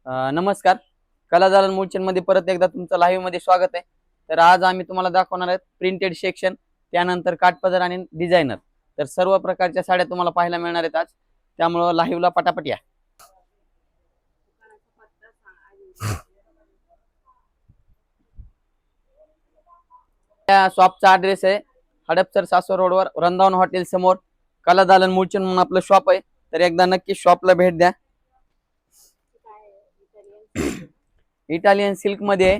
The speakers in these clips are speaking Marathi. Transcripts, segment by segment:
नमस्कार. कला दालन मूळचंद मध्ये परत एकदा तुमचं लाईव्ह मध्ये स्वागत आहे. तर आज आम्ही तुम्हाला दाखवणार आहेत प्रिंटेड सेक्शन, त्यानंतर काठपदर आणि डिझायनर. तर सर्व प्रकारच्या साड्या तुम्हाला पाहायला मिळणार आहेत आज, त्यामुळे लाईव्हला पटापट या. त्या शॉपचा ॲड्रेस आहे हडपसर सासवड रोडवर वृंदावन हॉटेल समोर कला दालन मूळचंद म्हणून आपलं शॉप आहे. तर एकदा नक्की शॉपला भेट द्या. इटालियन सिल्क मध्ये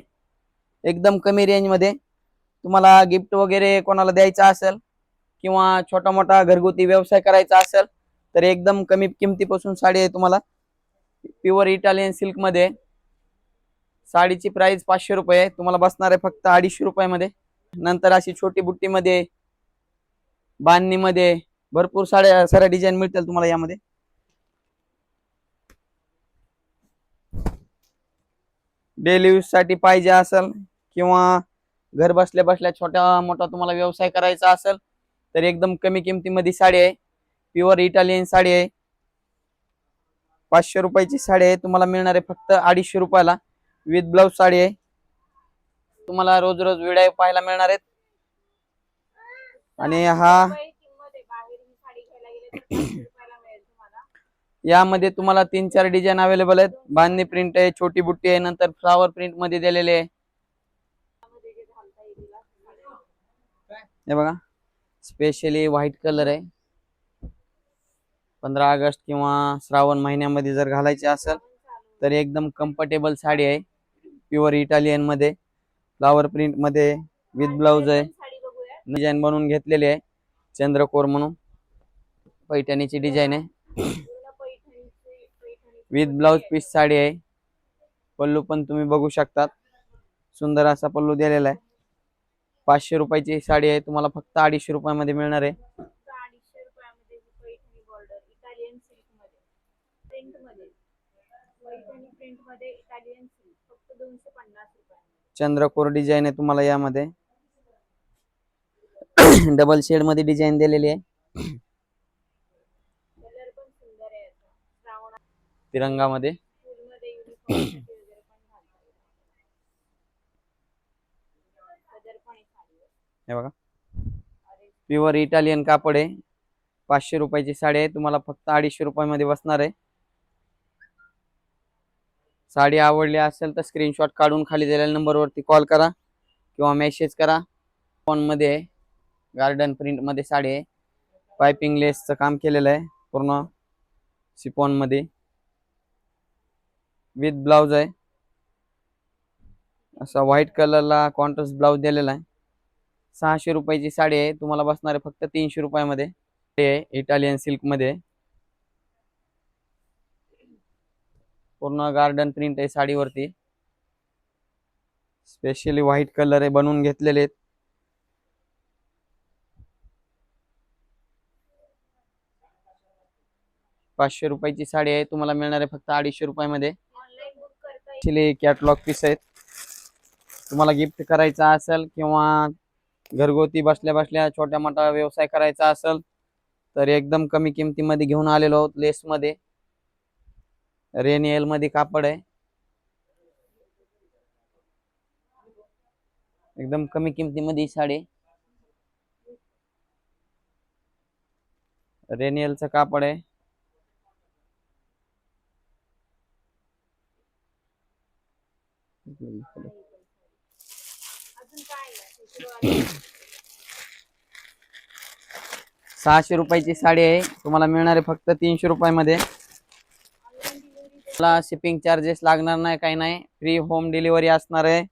एकदम कमी रेंज मध्ये तुम्हाला गिफ्ट वगैरे कोणाला द्यायचा असेल किंवा छोटा मोठा घरगुती व्यवसाय करायचा असेल तर एकदम कमी किमतीपासून साडी आहे. तुम्हाला प्युअर इटालियन सिल्क मध्ये साडीची प्राइस 500 रुपये आहे. तुम्हाला बसणार आहे फक्त 250 रुपयामध्ये. नंतर अशी छोटी बुट्टी मध्ये, बांधणी मध्ये भरपूर साड्या साऱ्या डिझाईन मिळतील तुम्हाला यामध्ये. डेली यूज साठी पाहिजे असेल किंवा घर बसल्या बसल्या छोटा मोठा तुम्हाला व्यवसाय करायचा असेल तर एकदम कमी किमतीमध्ये साडी आहे. प्युअर इटालियन साडी आहे. 500 रुपयाची साडी आहे. तुम्हाला मिळणार आहे फक्त 250 रुपयाला. विथ ब्लाउज साडी आहे. तुम्हाला रोज रोज व्हिडिओ पाहायला मिळणार आहेत. आणि हा यामध्ये तुम्हाला 3-4 डिझाईन अवेलेबल आहेत. बांधणी प्रिंट आहे, छोटी बुट्टी आहे, नंतर फ्लावर प्रिंट मध्ये दिलेले आहे. हे बघा, स्पेशली व्हाईट कलर आहे. 15 ऑगस्ट किंवा श्रावण महिन्यामध्ये जर घालायचे असेल तर एकदम कम्फर्टेबल साडी आहे. प्युअर इटालियन मध्ये फ्लावर प्रिंट मध्ये विथ ब्लाउज आहे. डिझाईन बनवून घेतलेली आहे चंद्रकोर म्हणून. पैठणीची डिझाईन आहे. विथ ब्लाउज पीस साडी आहे. पल्लू पण तुम्ही बघू शकतात, सुंदर असा पल्लू दिलेला आहे. 500 रुपयाची साडी आहे. तुम्हाला फक्त 250 रुपयामध्ये मिळणार आहे. चंद्रकोर डिझाईन आहे तुम्हाला यामध्ये. डबल शेड मध्ये डिझाईन दिलेली आहे. तिरंगामध्ये हे बघा, प्युअर इटालियन कापड आहे. 500 रुपयाची साडी आहे. तुम्हाला फक्त 250 रुपयामध्ये बसणार आहे. साडी आवडली असेल तर स्क्रीनशॉट काढून खाली दिलेल्या नंबरवरती कॉल करा किंवा मेसेज करा. फोन मध्ये गार्डन प्रिंट मध्ये साडी आहे. पाइपिंग लेसचं काम केलेलं आहे पूर्ण सिफॉन मध्ये. विथ ब्लाउज आहे. असा व्हाईट कलरला कॉन्ट्रास्ट ब्लाउज दिलेला आहे. 600 रुपयाची साडी आहे. तुम्हाला बसणार आहे फक्त 300 रुपयामध्ये. हे इटालियन सिल्क मध्ये पूर्ण गार्डन प्रिंट आहे साडीवरती. स्पेशली व्हाईट कलर आहे, बनवून घेतलेले आहेत. ₹500 रुपयाची साडी आहे. तुम्हाला मिळणार आहे फक्त 250 रुपयामध्ये. कॅटलॉग पीस आहेत. तुम्हाला गिफ्ट करायचा असेल किंवा घरगुती बसल्या बसल्या छोट्या मोठा व्यवसाय करायचा असेल तर एकदम कमी किमतीमध्ये घेऊन आलेलो आहोत. लेस मध्ये रेनियल मध्ये कापड आहे. एकदम कमी किमतीमध्ये साडी. रेनियलचं कापड आहे. ₹600 रुपयाची साडी आहे. तुम्हाला मिळणार आहे फक्त 300 रुपयामध्ये. मला शिपिंग चार्जेस लागणार नाही, काही नाही. फ्री होम डिलिव्हरी असणार आहे.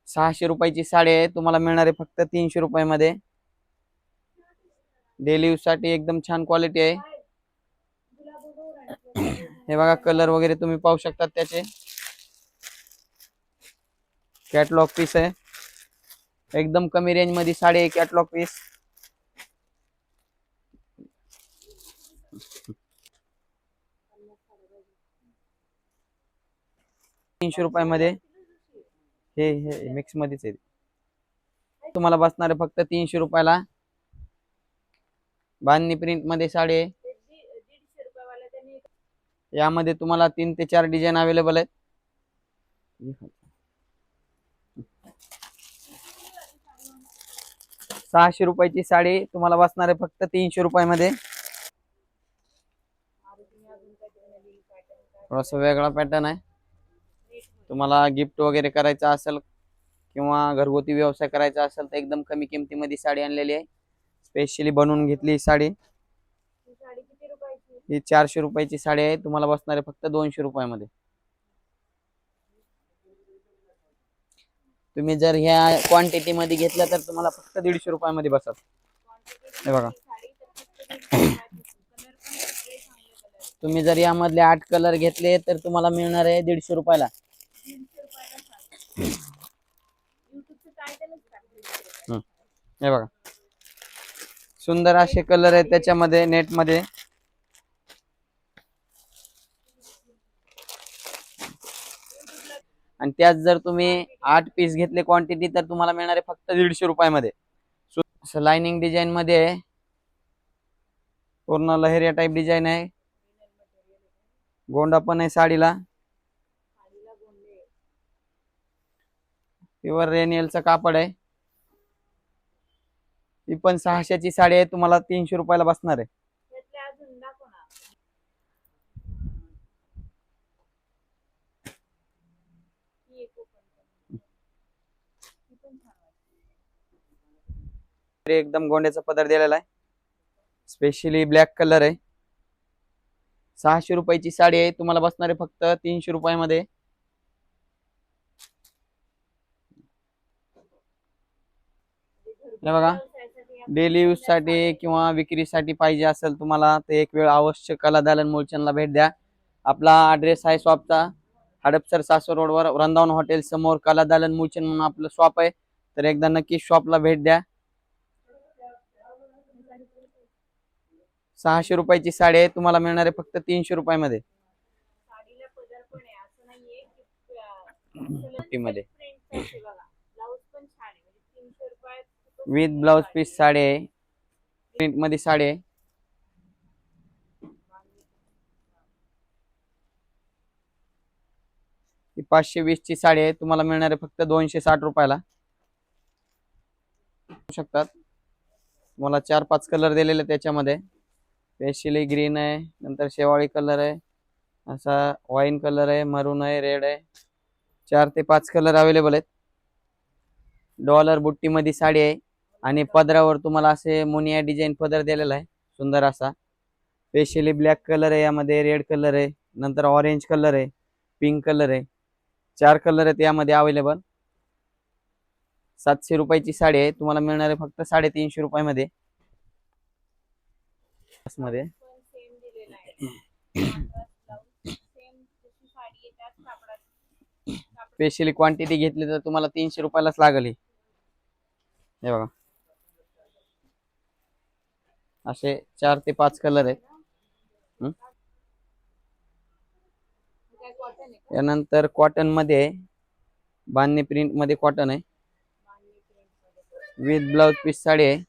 600 रुपयाची साडी आहे. तुम्हाला मिळणार आहे फक्त 300 रुपयामध्ये. डेली यूज साठी एकदम छान क्वालिटी आहे. हे बघा, कलर वगैरे तुम्ही पाहू शकता त्याचे. कॅटलॉग पीस आहे. एकदम कमी रेंज मध्ये साडी आहे. Catalogue piece. ₹300 हे मिक्स मध्येच आहे. तुम्हाला बसणार आहे फक्त 300 रुपयाला. बांधणी प्रिंट मध्ये साडी आहे. यामध्ये तुम्हाला 3 ते 4 डिझाईन अवेलेबल आहेत. 600 रुपयाची साडी तुम्हाला बसणार आहे फक्त 300 रुपयामध्ये. थोडासा वेगळा पॅटर्न आहे. तुम्हाला गिफ्ट वगैरे करायचं असेल किंवा घरगुती व्यवसाय करायचा असेल तर एकदम कमी किमतीमध्ये साडी आणलेली आहे. स्पेशली बनवून घेतली ही साडी. ही 400 रुपयाची साडी आहे. तुम्हाला बसणार आहे फक्त 200 रुपयामध्ये. तुम्ही जर ह्या क्वांटिटी मध्ये घेतलं तर तुम्हाला फक्त 150 रुपयामध्ये बसत. हे बघा, तुम्ही जर यामधले 8 कलर घेतले तर तुम्हाला मिळणार आहे 150 रुपयाला. हे बघा, सुंदर असे कलर आहेत त्याच्यामध्ये नेट मध्ये. आणि त्यात जर तुम्ही 8 पीस घेतले क्वांटिटी तर तुम्हाला मिळणार आहे फक्त 150 रुपयामध्ये. असं लाइनिंग डिझाईन मध्ये आहे. पूर्ण लहेरिया टाइप डिझाईन आहे. गोंडा पण आहे साडीला. प्युअर रेनियलचं कापड आहे. ही पण 600ची साडी आहे. तुम्हाला 300 रुपयाला बसणार आहे. एकदम गोंड्याचा पदर दिलेला आहे. स्पेशली ब्लॅक कलर आहे. 600 रुपयाची साडी आहे. तुम्हाला बसणार आहे फक्त 300 रुपयामध्ये. हे बघा, डेली यूज साठी किंवा विक्रीसाठी पाहिजे असेल तुम्हाला तर एक वेळ अवश्य कला दालन मुलचंदला भेट द्या. आपला ॲड्रेस आहे शॉपचा हडपसर सासवड रोडवर वृंदावन हॉटेल समोर कला दालन मुलचंद म्हणून आपलं शॉप आहे. तर एकदा नक्की शॉपला भेट द्या. 600 रुपयाची साडी आहे. तुम्हाला मिळणार आहे फक्त 300 रुपयामध्ये. मध्ये विथ ब्लाउज पीस साडी आहे. प्रिंट मध्ये साडी आहे. ही 520ची साडी आहे. तुम्हाला मिळणार आहे फक्त 260 रुपयाला. शकतात तुम्हाला 4-5 कलर दिलेले त्याच्यामध्ये. स्पेशली ग्रीन आहे, नंतर शेवाळी कलर आहे, असा वाईन कलर आहे, मरून आहे, रेड आहे. 4 ते 5 कलर अवेलेबल आहेत. डॉलर बुट्टी मध्ये साडी आहे आणि पदरावर तुम्हाला असे मुनिया डिझाईन पदर दिलेला आहे सुंदर असा. स्पेशली ब्लॅक कलर आहे, यामध्ये रेड कलर आहे, नंतर ऑरेंज कलर आहे, पिंक कलर आहे. 4 कलर आहेत यामध्ये अवेलेबल. 700 रुपयाची साडी आहे. तुम्हाला मिळणार आहे फक्त 350 रुपयामध्ये. मध्ये स्पेशली क्वांटिटी घेतली तर तुम्हाला 300 रुपयालाच लागेल. हे बघा, असे 4 ते 5 कलर आहेत. यानंतर कॉटन मध्ये बांधणी प्रिंट मध्ये कॉटन आहे. विथ ब्लाउज पीस साडी आहे.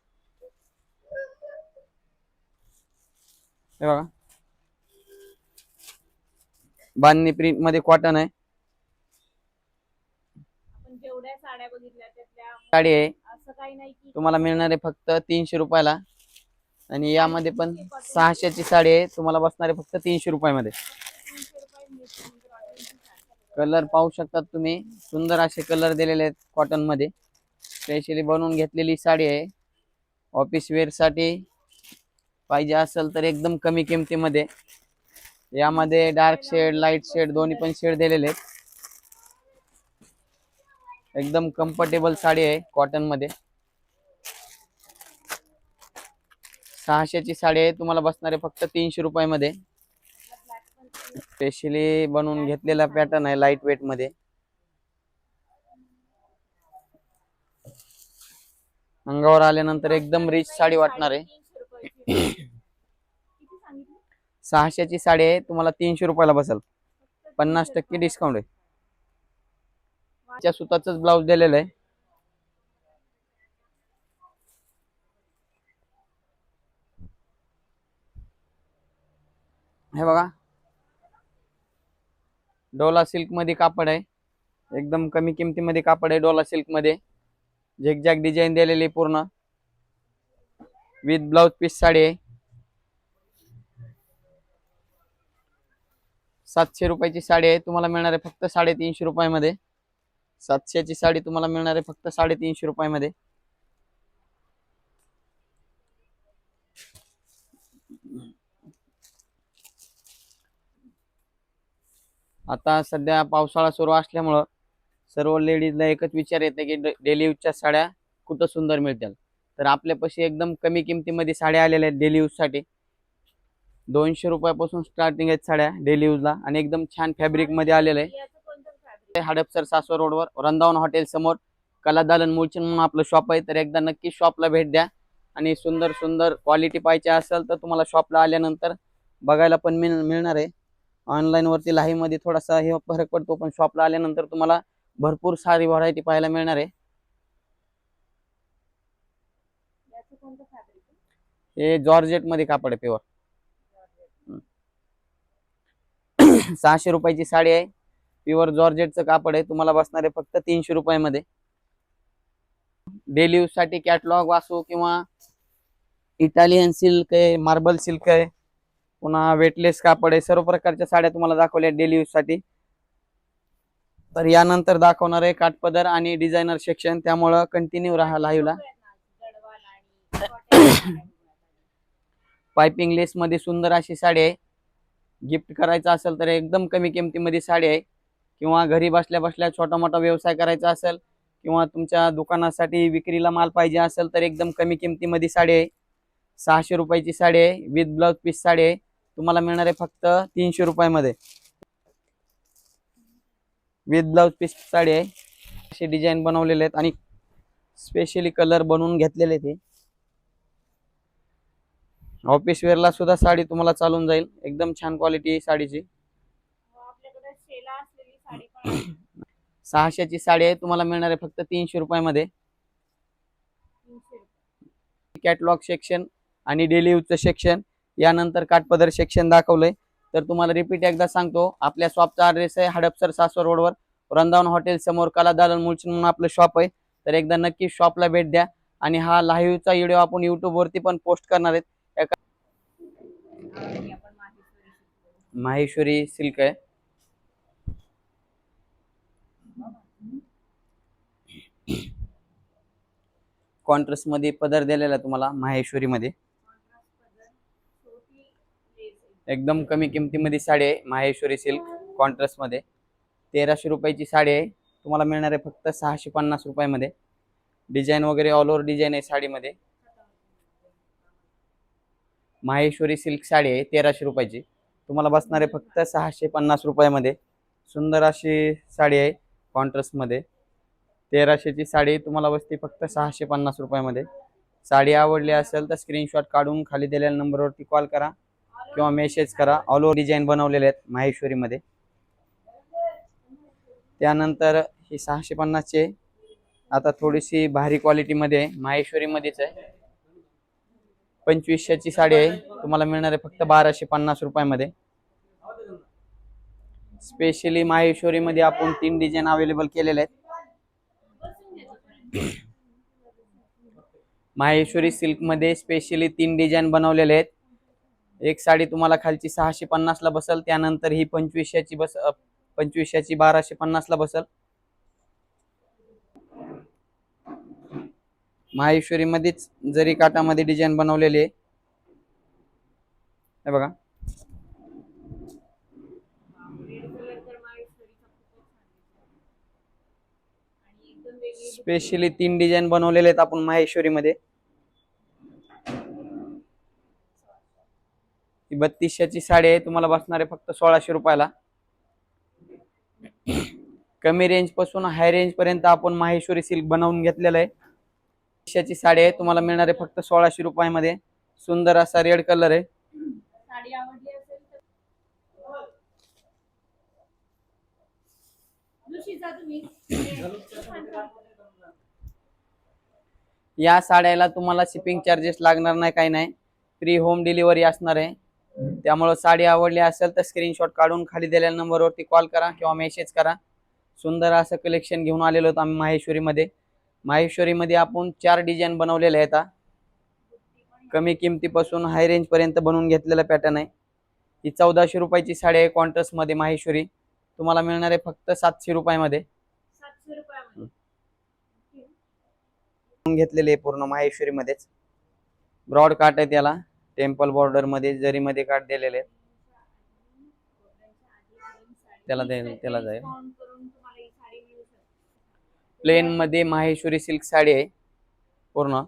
हे बघा, बांधणी प्रिंट मध्ये कॉटन आहे. साडी आहे. तुम्हाला मिळणार आहे फक्त 300 रुपयाला. आणि यामध्ये पण 600ची साडी आहे. तुम्हाला बसणार आहे फक्त 300 रुपयामध्ये. कलर पाहू शकतात तुम्ही. सुंदर असे कलर दिलेले आहेत कॉटन मध्ये. स्पेशली बनवून घेतलेली साडी आहे. ऑफिस वेअर साठी पाहिजे असेल तर एकदम कमी किमतीमध्ये. यामध्ये डार्क शेड, लाईट शेड दोन्ही पण शेड दिलेले आहेत. एकदम कम्फर्टेबल साडी आहे कॉटन मध्ये. 600ची साडी आहे. तुम्हाला बसणार आहे फक्त 300 रुपयामध्ये. स्पेशली बनवून घेतलेला पॅटर्न आहे लाईट वेट मध्ये. अंगावर आल्यानंतर एकदम रिच साडी वाटणार आहे. 600ची साडी आहे. तुम्हाला 300 रुपयाला बसेल. 50% डिस्काउंट आहे. त्या सुताच ब्लाउज दिलेलं आहे. हे बघा, डोला सिल्क मध्ये कापड आहे, एकदम कमी किमतीमध्ये कापड आहे डोला सिल्क मध्ये. झिगझॅग डिझाईन दिलेली पूर्ण विथ ब्लाउज पीस साडी आहे. 700 रुपयाची साडी आहे, तुम्हाला मिळणार आहे फक्त 350 रुपयामध्ये. 700ची साडी तुम्हाला मिळणार आहे फक्त 350 रुपयामध्ये. आता सध्या पावसाळा सुरू असल्यामुळं सर्व लेडीजला एकच विचार येते की डेली यूजच्या साड्या कुठं सुंदर मिळतील. तर आपल्यापाशी एकदम कमी किमतीमध्ये साड्या आलेल्या आहेत डेली यूजसाठी. 200 रुपयापासून स्टार्टिंग आहेत साड्या डेली यूजला आणि एकदम छान फॅब्रिक मध्ये आलेलं आहे. हडपसर सासवड रोडवर वृंदावन हॉटेल समोर कला दालन मुळचंद म्हणून आपलं शॉप आहे. तर एकदा नक्की शॉपला भेट द्या आणि सुंदर सुंदर क्वालिटी पाहिजे असेल तर तुम्हाला शॉपला आल्यानंतर बघायला पण मिळणार आहे. ऑनलाईन वरती लाईव्ह मध्ये थोडासा हे फरक पडतो, पण शॉपला आल्यानंतर तुम्हाला भरपूर सारी व्हरायटी पाहायला मिळणार आहे. हे जॉर्जेट मध्ये कापड आहे प्युअर. 600 रुपयाची साडी आहे, प्युअर जॉर्जेटचं कापड आहे, तुम्हाला बसणार आहे फक्त 300 रुपयामध्ये. डेली यूज साठी कॅटलॉग वासू किंवा इटालियन सिल्क आहे, मार्बल सिल्क आहे, पुन्हा वेटलेस कापड आहे, सर्व प्रकारच्या साड्या तुम्हाला दाखवल्या डेली यूज साठी. तर यानंतर दाखवणार आहे काठपदर आणि डिझायनर सेक्शन, त्यामुळं कंटिन्यू राहा लाईव्हला. पाइपिंग लेस मध्ये सुंदर अशी साडी आहे. गिफ्ट करायचं असेल तर एकदम कमी किमतीमध्ये साडी आहे, किंवा घरी बसल्या बसल्या छोटा मोठा व्यवसाय करायचा असेल किंवा तुमच्या दुकानासाठी विक्रीला माल पाहिजे असेल तर एकदम कमी किमतीमध्ये साडी आहे. 600 रुपयाची साडी आहे, विथ ब्लाउज पीस साडी आहे, तुम्हाला मिळणार आहे फक्त 300 रुपयामध्ये. विथ ब्लाउज पीस साडी आहे. असे डिझाईन बनवलेले आहेत आणि स्पेशली कलर बनवून घेतलेले ते. ऑफिस वेअरला सुद्धा साडी तुम्हाला चालून जाईल, एकदम छान क्वालिटी साडीची. 600ची साडी आहे, तुम्हाला मिळणार आहे फक्त 300 रुपयामध्ये. कॅटलॉग सेक्शन आणि डेली यूजचं सेक्शन, यानंतर काठपदर सेक्शन दाखवलंय. तर तुम्हाला रिपीट एकदा सांगतो, आपल्या शॉपचा ॲड्रेस आहे हडपसर सासवड रोडवर वृंदावन हॉटेल समोर कला दालन मुळचंद म्हणून आपलं शॉप आहे. तर एकदा नक्की शॉपला भेट द्या. आणि हा लाईव्हचा व्हिडिओ आपण YouTube वरती पण पोस्ट करणार आहेत. माहेश्वरी सिल्क आहे, कॉन्ट्रास्ट मध्ये पदर दिलेला तुम्हाला माहेश्वरी मध्ये. एकदम कमी किमतीमध्ये साडी आहे माहेश्वरी सिल्क कॉन्ट्रास्ट मध्ये. 1300 रुपयाची साडी आहे, तुम्हाला मिळणार आहे फक्त 650 रुपयामध्ये. डिझाईन वगैरे ऑल ओव्हर डिझाईन आहे साडीमध्ये. माहेश्वरी सिल्क साडी आहे 1300 रुपयाची, तुम्हाला बसणार आहे फक्त 650 रुपयामध्ये. सुंदर अशी साडी आहे कॉन्ट्रास्ट मध्ये. 1300ची साडी तुम्हाला बसते फक्त 650 रुपयामध्ये. साडी आवडली असेल तर स्क्रीनशॉट काढून खाली दिलेल्या नंबरवरती कॉल करा किंवा मेसेज करा. ऑल ओव्हर डिझाईन बनवलेले आहेत माहेश्वरी मध्ये. त्यानंतर ही 650ची आता थोडीशी भारी क्वालिटी मध्ये माहेश्वरी मध्येच आहे. 2500ची साडी आहे, तुम्हाला मिळणार आहे फक्त 1250 रुपयामध्ये. स्पेशली माहेश्वरी मध्ये आपण 3 डिझाईन अवेलेबल केलेले आहेत. माहेश्वरी सिल्क मध्ये स्पेशली 3 डिझाईन बनवलेले आहेत. एक साडी तुम्हाला खालची 650 ला बसल, त्यानंतर ही 2500ची 1250 ला बसल. माहेश्वरी मध्येच जरी काठामध्ये डिझाईन बनवलेली आहे, हे बघा. स्पेशली 3 डिझाईन बनवलेले आहेत आपण माहेश्वरी मध्ये. 3200ची साडी आहे, तुम्हाला बसणार आहे फक्त 1600 रुपयाला. कमी रेंज पासून हाय रेंज पर्यंत आपण माहेश्वरी सिल्क बनवून घेतलेलं आहे. 3200ची साडी आहे, तुम्हाला मिळणार आहे फक्त 1600 रुपयामध्ये. सुंदर असा रेड कलर आहे. साडी आवडली असेल तर या साड्याला तुम्हाला शिपिंग चार्जेस लागणार नाही, काही नाही. फ्री होम डिलिव्हरी असणार आहे. त्यामुळे साडी आवडली असेल तर स्क्रीनशॉट काढून खाली दिलेल्या नंबरवरती कॉल करा किंवा मेसेज करा. सुंदर असं कलेक्शन घेऊन आलेलो आहोत आम्ही माहेश्वरीमध्ये. माहेश्वरीमध्ये आपण 4 डिझाईन बनवलेले आहेत. कमी किमतीपासून हाय रेंज पर्यंत बनवून घेतलेला पॅटर्न आहे. ही 1400 रुपयाची साडी आहे कॉन्ट्रास्ट मध्ये माहेश्वरी. तुम्हाला मिळणार आहे फक्त 700 रुपयामध्ये. 700 रुपयामध्ये घेतलेले पूर्ण माहेश्वरी मध्येच. ब्रॉड काट आहे त्याला, टेम्पल बॉर्डर मध्ये जरी मध्ये काट दिलेले आहेत. त्याला जाईल प्लेन मध्ये माहेश्वरी सिल्क साडी आहे पूर्ण.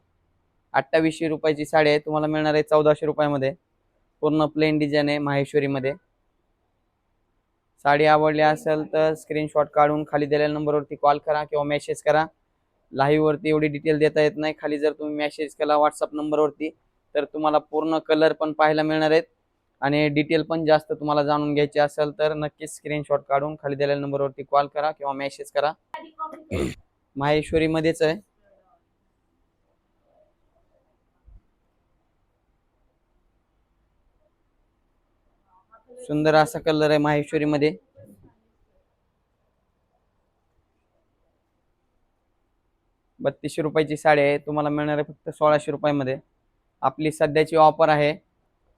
2800 रुपयाची साडी आहे. तुम्हाला मिळणार आहे 1400 रुपयामध्ये. पूर्ण प्लेन डिझाईन आहे माहेश्वरी मध्ये. साडी आवडली असेल तर स्क्रीनशॉट काढून खाली दिलेल्या नंबरवरती कॉल करा किंवा मेसेज करा. लाईव्ह वरती एवढी डिटेल देता येत नाही. खाली जर तुम्ही मेसेज केला व्हॉट्सअप नंबरवरती तर तुम्हाला पूर्ण कलर पण पाहायला मिळणार आहेत आणि डिटेल पण जास्त तुम्हाला जाणून घ्यायची असेल तर नक्कीच स्क्रीनशॉट काढून खाली दिलेल्या नंबरवरती कॉल करा किंवा मेसेज करा. माहेश्वरी मध्येच आहे. सुंदर असा कलर आहे माहेश्वरी मध्ये. 3200 रुपयाची साडी आहे. तुम्हाला मिळणार आहे फक्त 1600 रुपयामध्ये. आपली सध्याची ऑफर आहे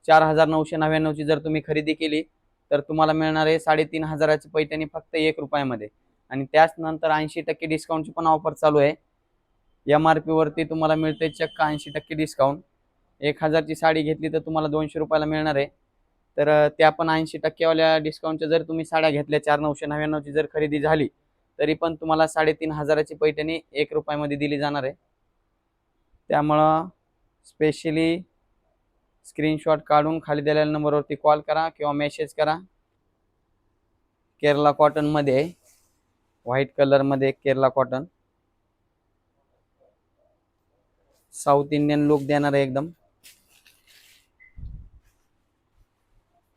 4999 ची. जर तुम्ही खरेदी केली तर तुम्हाला मिळणार आहे 3500ची पैठणी फक्त 1 रुपयामध्ये. आणि त्याच नंतर 80% डिस्काउंटची पण ऑफर चालू आहे. MRP वरती तुम्हाला मिळते चक्क 80% डिस्काउंट. 1000 ची साडी घेतली तर तुम्हाला 200 रुपयाला मिळणार आहे. तर त्या पण 80% वाल्या डिस्काउंटच्या जर तुम्ही साड्या घेतल्या 4999 ची जर खरेदी झाली तरी पण तुम्हाला 3500ची पैठणी 1 रुपयामध्ये दिली जाणार आहे. त्यामुळं स्पेशली स्क्रीनशॉट काढून खाली दिलेल्या नंबरवरती कॉल करा किंवा मेसेज करा. केरला कॉटन मध्ये, व्हाईट कलर मध्ये Kerala cotton. South Indian look देणार आहे एकदम.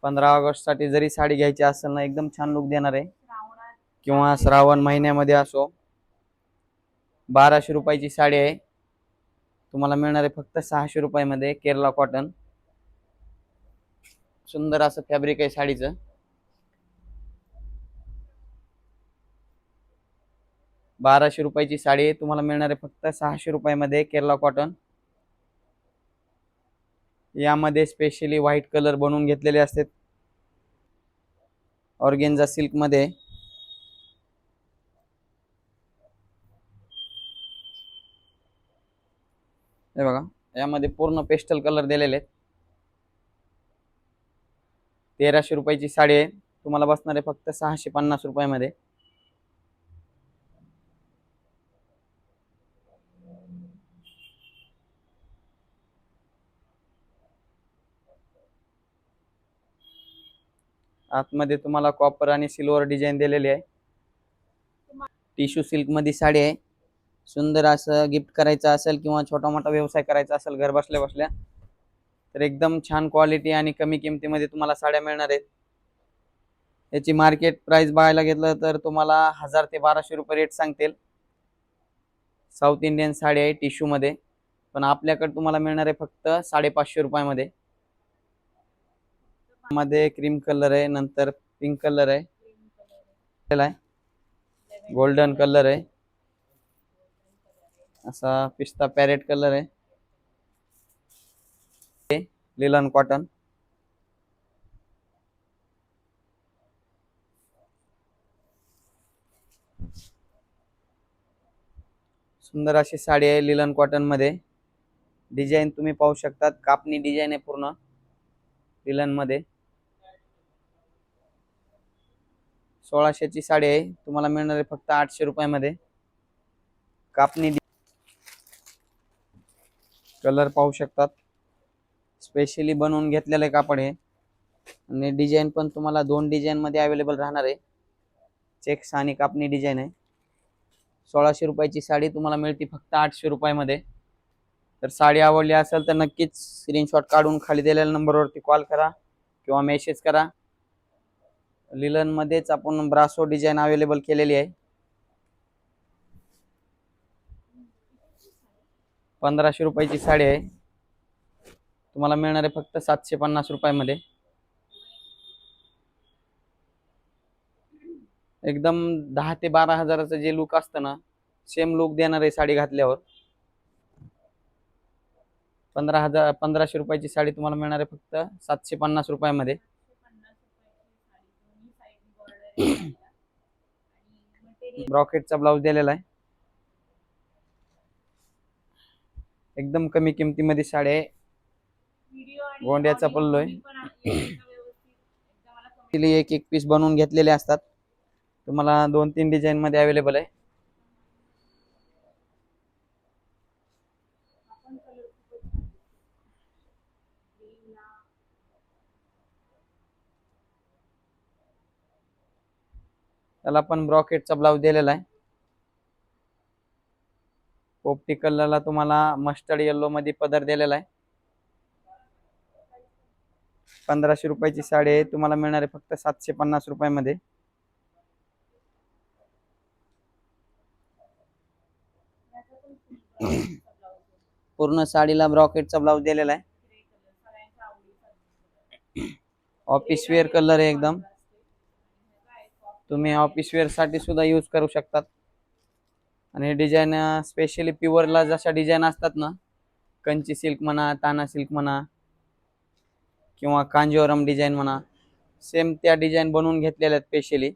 15 ऑगस्ट साठी जरी साडी घ्यायची असेल ना एकदम छान लुक देणार आहे. किंवा श्रावण महिन्यामध्ये असो. 1200 रुपयाची साडी आहे. तुम्हाला मिळणार आहे फक्त 600 रुपयामध्ये केरला कॉटन. सुंदर असं फॅब्रिक आहे साडीचं. बाराशे रुपयाची साडी आहे. तुम्हाला मिळणार आहे फक्त 600 रुपयामध्ये केरला कॉटन. यामध्ये स्पेशली व्हाईट कलर बनवून घेतलेले असतात. ऑर्गेन्झा सिल्क मध्ये. हे बघा यामध्ये पूर्ण पेस्टल कलर दिलेले आहेत. 1300 रुपयाची साडी आहे. तुम्हाला बसणार आहे फक्त 650 रुपयामध्ये. आतमध्ये तुम्हाला कॉपर आणि सिल्वर डिझाईन दिलेली आहे. टिश्यू सिल्क मध्ये साडी आहे. सुंदर असं गिफ्ट करायचं असेल किंवा छोटा मोठा व्यवसाय करायचा असेल घर बसल्या बसल्या तर एकदम छान क्वालिटी आणि कमी किमतीमध्ये तुम्हाला साड्या मिळणार आहेत. याची मार्केट प्राइस बघायला घेतलं तर तुम्हाला 1000 ते 1200 रुपये रेट सांगतील. साऊथ इंडियन साडी आहे टिश्यू मध्ये. पण आपल्याकडे तुम्हाला मिळणार आहे फक्त 550 रुपयामध्ये. मध्ये क्रीम कलर आहे, नंतर पिंक कलर आहे, गोल्डन कलर आहे, असा पिस्ता पॅरेट कलर आहे. Linen cotton. सुंदर अशी साडी आहे लिलन कॉटन मध्ये. डिझाईन तुम्ही पाहू शकता, कापणी डिझाईन आहे पूर्ण लिलन मध्ये. 1600 ची साडी आहे. तुम्हाला मिळणार आहे फक्त 800 रुपयामध्ये. कापणी कलर पाहू शकतात. स्पेशली बनवून घेतलेले कापड आहे आणि डिझाईन पण तुम्हाला 2 डिझाईन मध्ये अवेलेबल राहणार आहे. चेक्स आणि कापणी डिझाईन आहे. 1600 रुपयाची साडी तुम्हाला मिळते फक्त 800 रुपयामध्ये. तर साडी आवडली असेल तर नक्कीच स्क्रीनशॉट काढून खाली दिलेल्या नंबरवरती कॉल करा किंवा मेसेज करा. लिलन मध्येच आपण ब्रासो डिझाईन अवेलेबल केलेली आहे. 1500 रुपयाची साडी आहे. तुम्हाला मिळणार आहे फक्त 750 रुपयामध्ये. एकदम 10 ते 12 हजाराचं जे लुक असतं ना, सेम लुक देणार आहे साडी घातल्यावर. 15,000 1500 रुपयाची साडी तुम्हाला मिळणार आहे फक्त 750 रुपयामध्ये. ब्रॉकेटचा ब्लाऊज दिलेला आहे. एकदम कमी किमतीमध्ये साडी आहे. गोंड्याचा पल्लू आहे. एक एक पीस बनवून घेतलेले असतात. तुम्हाला 2-3 डिझाईन मध्ये अवेलेबल आहे. त्याला पण ब्रॉकेटचा ब्लाऊज दिलेला आहे. पोपटी कलरला तुम्हाला मस्टर्ड येल्लो मध्ये पदर दिलेला आहे. 1500 रुपयाची साडी आहे. तुम्हाला मिळणार आहे फक्त 750 रुपयामध्ये. पूर्ण साडीला ब्रॉकेटचा ब्लाऊज दिलेला आहे. ऑफिस वेअर कलर आहे एकदम. तुम्ही ऑफिस वेअर साठी सुद्धा यूज करू शकतात. आणि डिझाईन स्पेशली प्युअरला जशा डिझाईन असतात ना, कंची सिल्क म्हणा, ताना सिल्क म्हणा किंवा कांजीवरम डिझाईन म्हणा, सेम त्या डिझाईन बनवून घेतलेल्या आहेत स्पेशली.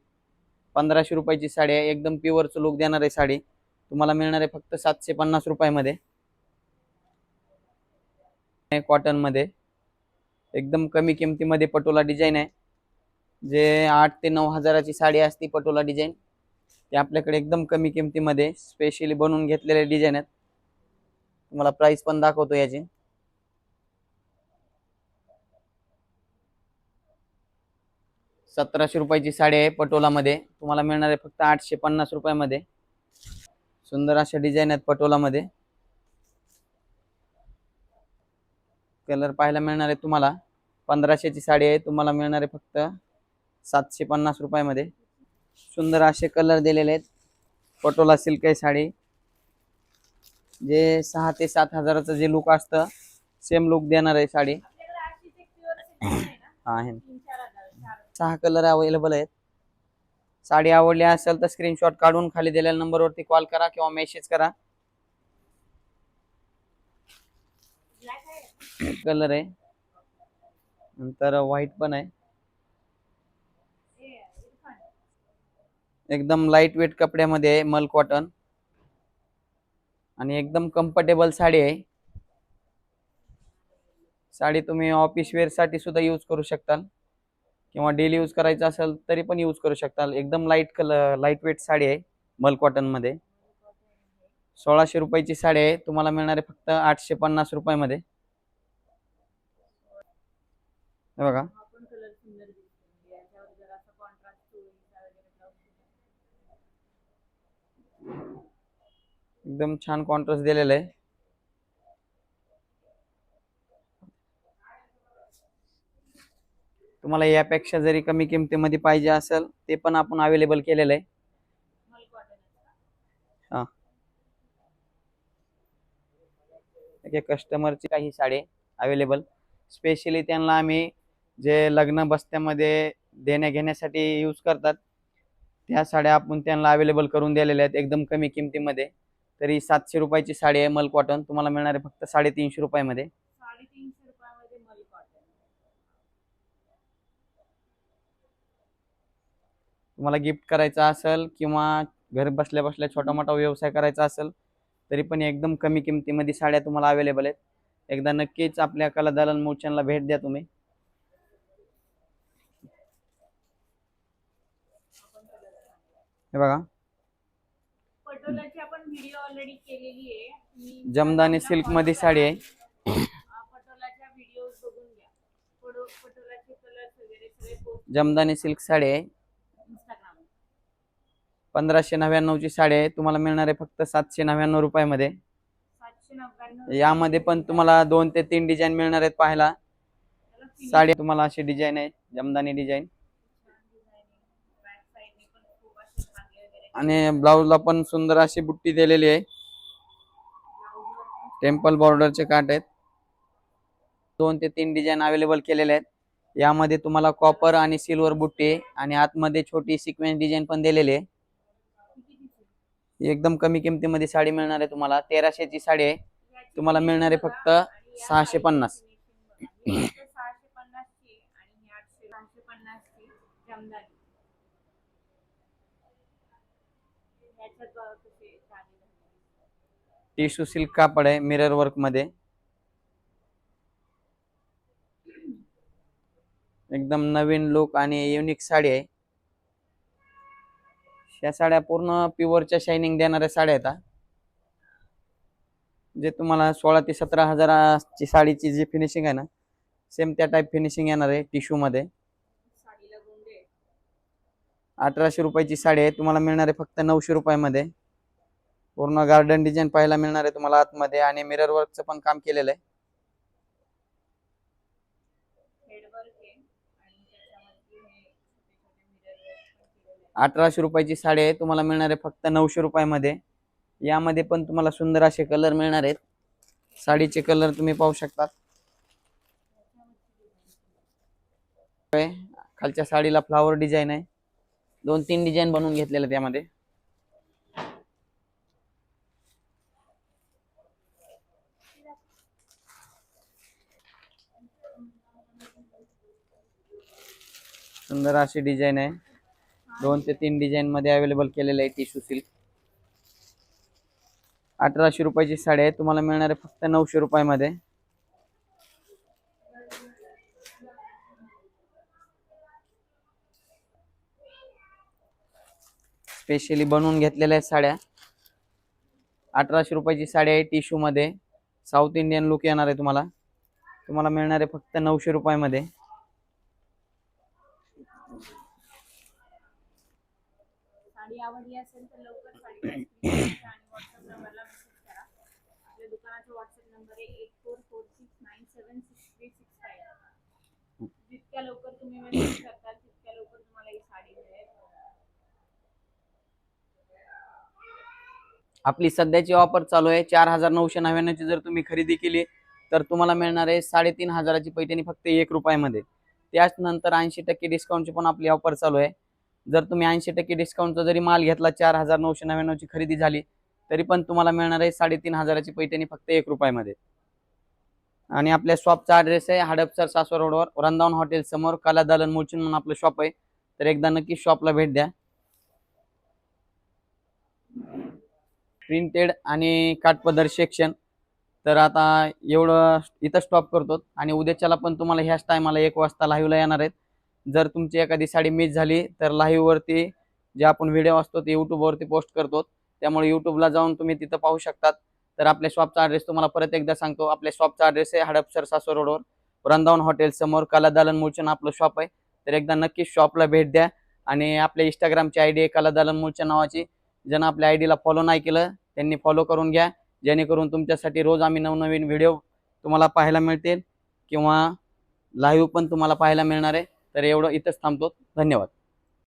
1500 रुपयाची साडी आहे. एकदम प्युअरचं लुक देणार आहे साडी. तुम्हाला मिळणार आहे फक्त 750 रुपयामध्ये. कॉटन मध्ये एकदम कमी किमतीमध्ये पटोला डिझाईन आहे. जे 8 ते 9 हजाराची साडी असते पटोला डिझाईन, ते आपल्याकडे एकदम कमी किमतीमध्ये स्पेशली बनवून घेतलेले डिझाईन आहेत. तुम्हाला प्राइस पण दाखवतो याची. 1700 रुपयाची साडी आहे पटोला मध्ये. तुम्हाला मिळणार आहे फक्त 850 रुपयामध्ये. सुंदर अशा डिझाईन आहेत पटोला मध्ये. कलर पाहायला मिळणार आहे तुम्हाला. 1500ची साडी आहे. तुम्हाला मिळणार आहे फक्त 750 रुपयामध्ये. सुंदर असे कलर दिलेले आहेत. पटोला सिल्क आहे साडी. जे 6 ते 7 हजाराचं जे लुक असतं, सेम लुक देणार आहे साडी. आहे 6 कलर अवेलेबल आहेत. साडी आवडली असेल तर स्क्रीनशॉट काढून खाली दिलेल्या नंबरवरती कॉल करा किंवा मेसेज करा. कलर आहे, नंतर व्हाईट पण आहे. एकदम लाईट वेट कपड्यामध्ये आहे, मल कॉटन. आणि एकदम कम्फर्टेबल साडी आहे. साडी तुम्ही ऑफिस वेअर साठी सुद्धा यूज करू शकता किंवा डेली यूज करायचं असेल तरी पण यूज करू शकता. एकदम लाईट वेट साडी आहे मल कॉटन मध्ये. 1600 रुपयाची साडी आहे. तुम्हाला मिळणार आहे फक्त 850 रुपयामध्ये. हे बघा, एकदम छान कॉन्ट्रास्ट दिलेला आहे. तुम्हाला यापेक्षा जरी कमी किमतीमध्ये पाहिजे असेल ते पण आपण अवेलेबल केलेलं आहे. हा, कस्टमरची काही साडी अवेलेबल स्पेशली त्यांना आम्ही जे लग्न बस्त्यामध्ये देण्या घेण्यासाठी यूज करतात त्या साड्या आपण त्यांना अवेलेबल करून दिलेल्या आहेत एकदम कमी किमतीमध्ये. तरी 700 रुपयाची साडी आहे मल कॉटन. तुम्हाला मिळणार आहे फक्त 350 रुपयामध्ये. तुम्हाला गिफ्ट करायचा असेल किंवा घर बसल्या बसल्या छोटा मोठा व्यवसाय करायचा असेल तरी पण एकदम कमी किमतीमध्ये साड्या तुम्हाला अवेलेबल आहेत. एकदा नक्कीच आपल्या कला दालन मूळचंदला भेट द्या तुम्ही. हे बघा, पटोलाची आपण व्हिडिओ ऑलरेडी केलेली आहे. जमदानी सिल्क मध्ये साडी आहे. पटोलाच्या व्हिडिओज बघून घ्या. पटोलाचे कलर्स वगैरे सगळे पोस्ट जमदानी सिल्क साडी आहे. इंस्टाग्राम 1599ची साडी आहे. तुम्हाला मिळणार आहे फक्त 799 रुपयामध्ये. 799. यामध्ये पण तुम्हाला 2 ते 3 डिझाईन मिळणार आहेत पाहायला. साडी तुम्हाला अशी डिझाईन आहे, जमदानी डिझाईन. बॅक साइडने पण खूप असे धागे वगैरे आणि ब्लाऊजला पण सुंदर अशी बुट्टी दिलेली आहे. टेम्पल बॉर्डरचे काठ आहेत. 2 ते 3 डिझाईन अवेलेबल केलेले आहेत. यामध्ये तुम्हाला कॉपर आणि सिल्वर बुट्टी आहे आणि आतमध्ये छोटी सिक्वेन्स डिझाईन पण दिलेली आहे. एकदम कमी किमतीमध्ये साडी मिळणार आहे तुम्हाला. 1300 ची साडी आहे, तुम्हाला मिळणार आहे फक्त 650. 650 ची आणि 850 ची जमदानी. याच्यात बघा कसे साडी. टिश्यू सिल्क कापड आहे मिरर वर्क मध्ये, एकदम नवीन लुक आणि युनिक साडी आहे. या साड्या पूर्ण प्युअरच्या शायनिंग देणाऱ्या साड्या आहेत. जे तुम्हाला 16 ते 17 हजाराची साडीची जी फिनिशिंग आहे ना, सेम त्या टाईप फिनिशिंग येणार आहे टिश्यू मध्ये. साडीला गोंडे 1800 रुपयाची साडी आहे, तुम्हाला मिळणार आहे फक्त 900 रुपयामध्ये. पूर्ण गार्डन डिझाईन पाहायला मिळणार आहे तुम्हाला आतमध्ये आणि मिरर वर्कचं पण काम केलेलं आहे. हेड वर्क आहे आणि त्याच्यावरती हे छोटे छोटे मिरर वर्क पण केलेले आहे. 1800 रुपयाची साडी आहे, तुम्हाला मिळणार आहे फक्त 900 रुपयामध्ये. यामध्ये पण तुम्हाला सुंदर असे कलर मिळणार आहेत. साडीचे कलर तुम्ही पाहू शकता. खालच्या साडीला फ्लावर डिझाईन आहे, 2-3 डिझाईन बनवून घेतलेले त्यामध्ये. सुंदर अशी डिझाईन आहे, 2 ते 3 डिझाईन मध्ये अवेलेबल केलेले आहे टिश्यू सिल्क. 1800 रुपयाची साडी आहे, तुम्हाला मिळणार आहे फक्त 900 रुपयामध्ये. स्पेशली बनवून घेतलेल्या आहेत साड्या. 1800 रुपयाची साडी आहे टिश्यू मध्ये, साऊथ इंडियन लुक येणार आहे तुम्हाला. तुम्हाला मिळणार आहे फक्त 900 रुपयामध्ये. साडी आवडली असेल तर लवकर साडीचा स्क्रीनशॉट घ्या आणि व्हॉट्सअप नंबरला मेसेज करा. आपल्या दुकानाचा व्हॉट्सअप नंबर आहे 8446976365. जितक्या लवकर तुम्ही मेसेज करताल तितक्या लवकर तुम्हाला ही साडी मिळेल. आपली सध्याची ऑफर चालू आहे. 4999 ची जर तुम्ही खरेदी केली तर तुम्हाला मिळणार आहे 3500ची पैठणी फक्त 1 रुपयामध्ये. त्यानंतर 80% डिस्काउंटची पण आपली ऑफर चालू आहे. जर तुम्ही 80% डिस्काउंटचा जरी माल घेतला, 4999 ची खरेदी झाली तरी पण तुम्हाला मिळणार आहे 3500ची पैठणी फक्त 1 रुपयामध्ये. आणि आपल्या शॉपचा ॲड्रेस आहे हडपसर सासवड रोडवर वृंदावन हॉटेल समोर कला दालन मुळचंद म्हणून आपलं शॉप आहे. तर एकदा नक्की शॉपला भेट द्या. प्रिंटेड आणि काठपदर सेक्शन. तर आता एवढं इथं स्टॉप करतो आणि उद्याच्याला पण तुम्हाला ह्याच टायमाला 1 वाजता लाईव्हला येणार आहेत. जर तुमची एखादी साडी मिस झाली तर लाईव्हवरती जे आपण व्हिडिओ असतो ते यूट्यूबवरती पोस्ट करतो, त्यामुळे यूट्यूबला जाऊन तुम्ही तिथं पाहू शकतात. तर आपल्या शॉपचा ॲड्रेस तुम्हाला परत एकदा सांगतो. आपल्या शॉपचा ॲड्रेस आहे हडपसर सासवड रोडवर वृंदावन हॉटेल समोर कला दालन मुळचंद आपलं शॉप आहे. तर एकदा नक्की शॉपला भेट द्या. आणि आपल्या इंस्टाग्रामची आयडी आहे कला दालन मुळचंद नावाची. ज्यांना आपल्या आयडीला फॉलो नाही केलं त्यांनी फॉलो करून घ्या, जेणेकरून तुमच्यासाठी रोज आम्ही नवनवीन व्हिडिओ तुम्हाला पाहायला मिळतील किंवा लाईव्ह पण तुम्हाला पाहायला मिळणार आहे. तर एवढं इथंच थांबतो. धन्यवाद.